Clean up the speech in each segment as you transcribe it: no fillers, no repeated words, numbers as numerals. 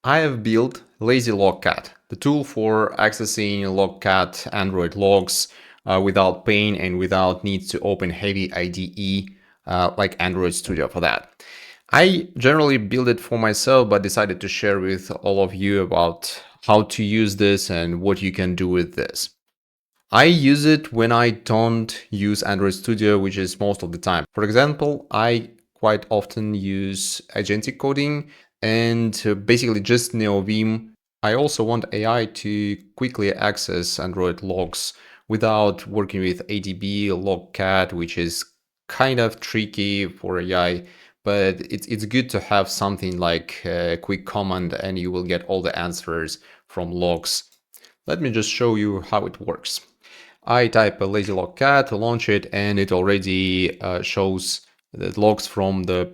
I have built Lazylogcat, the tool for accessing logcat Android logs without pain and without need to open heavy IDE like Android Studio for that. I generally build it for myself, but decided to share with all of you about how to use this and what you can do with this. I use it when I don't use Android Studio, which is most of the time. For example, I quite often use agentic coding and basically just Neovim. I also want AI to quickly access Android logs without working with ADB, logcat, which is kind of tricky for AI, but it's good to have something like a quick command and you will get all the answers from logs. Let me just show you how it works. I type a Lazylogcat, launch it, and it already shows the logs from the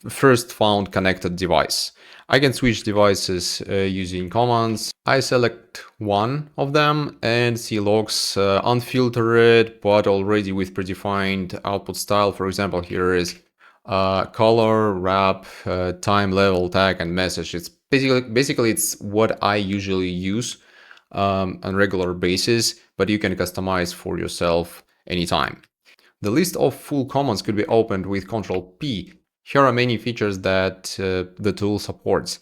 first found connected device. I can switch devices using commands. I select one of them and see logs unfiltered, but already with predefined output style. For example, here is color, wrap, time, level, tag, and message. It's basically it's what I usually use on regular basis, but you can customize for yourself anytime. The list of full commands could be opened with Ctrl P. Here are many features that the tool supports,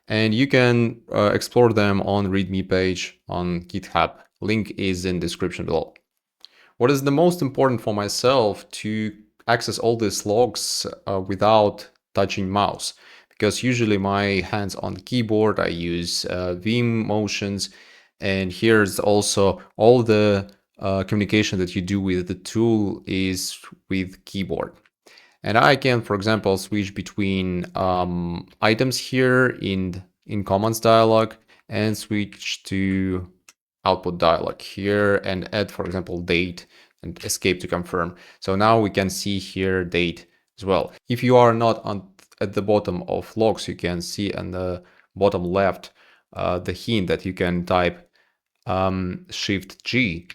and you can explore them on README page on GitHub. Link is in description below. What is the most important for myself to access all these logs without touching mouse? Because usually my hands on the keyboard, I use Vim motions, and here's also all the communication that you do with the tool is with keyboard. And I can, for example, switch between items here in commands dialog and switch to output dialog here and add, for example, date and escape to confirm. So now we can see here date as well. If you are not at the bottom of logs, you can see on the bottom left the hint that you can type Shift G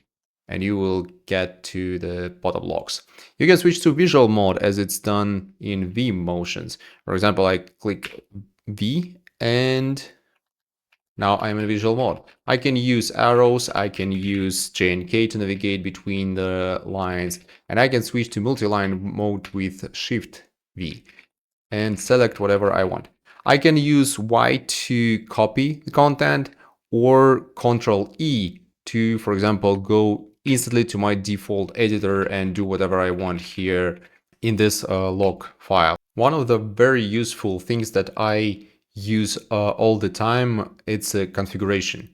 and you will get to the bottom logs. You can switch to visual mode as it's done in Vim motions. For example, I click V and now I'm in visual mode. I can use arrows, I can use J and K to navigate between the lines, and I can switch to multi-line mode with Shift V and select whatever I want. I can use Y to copy the content or Control E to, for example, go instantly to my default editor and do whatever I want here in this log file. One of the very useful things that I use all the time, it's a configuration.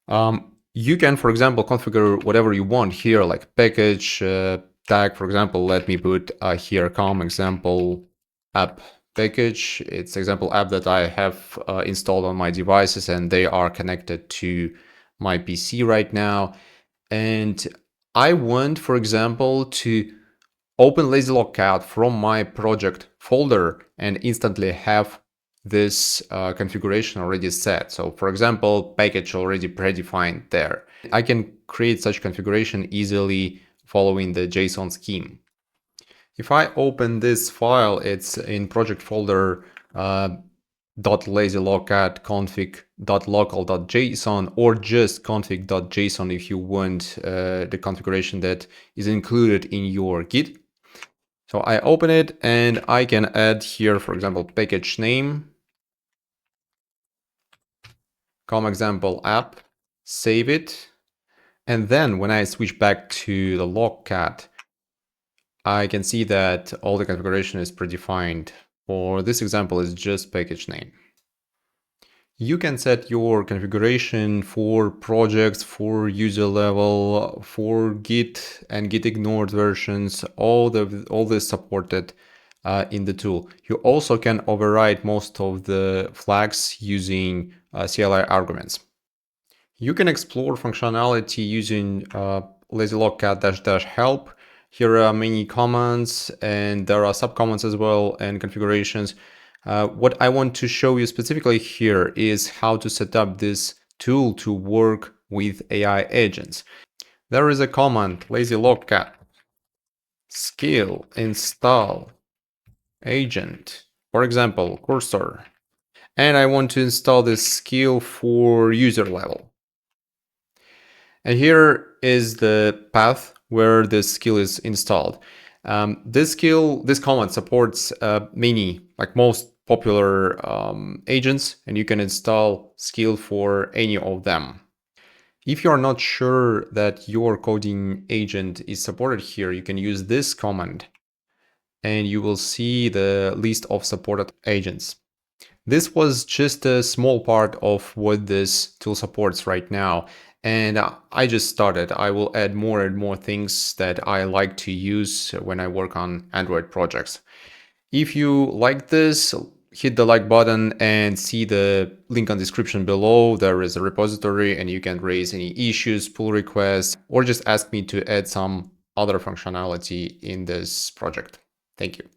You can, for example, configure whatever you want here, like package, tag, for example, let me put here example app package. It's example app that I have installed on my devices and they are connected to my PC right now. And I want, for example, to open Lazylogcat from my project folder and instantly have this configuration already set. So for example, package already predefined there. I can create such configuration easily following the JSON scheme. If I open this file, it's in project folder .lazylogcat config.local.json or just config.json if you want the configuration that is included in your Git. So I open it and I can add here, for example, package name, example app, save it. And then when I switch back to the logcat, I can see that all the configuration is predefined. For this example, is just package name. You can set your configuration for projects, for user level, for Git and Git ignored versions, all this supported in the tool. You also can override most of the flags using CLI arguments. You can explore functionality using lazylogcat -help. Here are many commands and there are subcommands as well and configurations. What I want to show you specifically here is how to set up this tool to work with AI agents. There is a command lazylogcat skill install agent, for example, cursor, And I want to install this skill for user level. And here is the path where this skill is installed. This command supports many, like most popular agents, and you can install skill for any of them. If you are not sure that your coding agent is supported here, you can use this command and you will see the list of supported agents. This was just a small part of what this tool supports right now. And I just started. I will add more and more things that I like to use when I work on Android projects. If you like this, hit the like button and see the link on description below. There is a repository and you can raise any issues, pull requests, or just ask me to add some other functionality in this project. Thank you.